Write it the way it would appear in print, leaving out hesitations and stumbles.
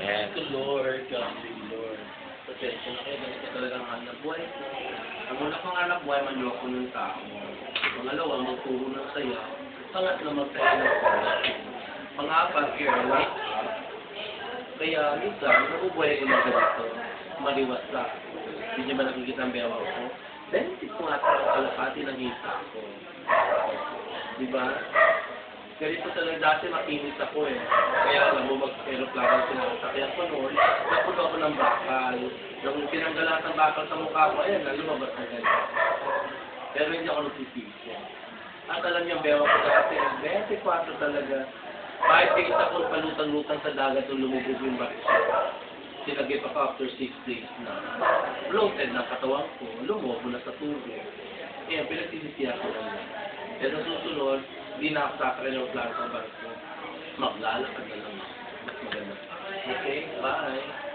Amen. To Lord, God be Lord. Pasensya na kayo, ganito talaga ang hanap buhay ko. Ang una kong hanap buhay, manloko ng tao. Pangalawa, magturo ng saya. Pangatlo, magtayo ng pala. Pang-apat, careless. Kaya, minsan, nabubuhay ko na ganito. Maliwas ka. Hindi niyo ba nakikita ang bewa ko? Benefit ko nga sa kalapati ng hita ko. Diba? Ganito talaga, dati makinis ako eh. Kaya alam mo, mag-aeroplano sinasakyan ko noon, napuno ako ng bakal. Nung tinanggalan ng bakal sa mukha ko, ayan, lumabas na ganito. Pero hindi ako nagsisisi. At alam niyo, bewa ko dati, 24 talaga. 5 days ako palutang-lutang sa dagat nung lumubog yung bakit. Sinagip ako after 6 days na. Bloated na katawan ko, lumubo na sa tubig. Kaya pinagsisisiya ko lang. Kaya sa susunod, hindi na ako sakay ng plano sa barko. Maglalakad na lang. Mas maganda. Okay, bye!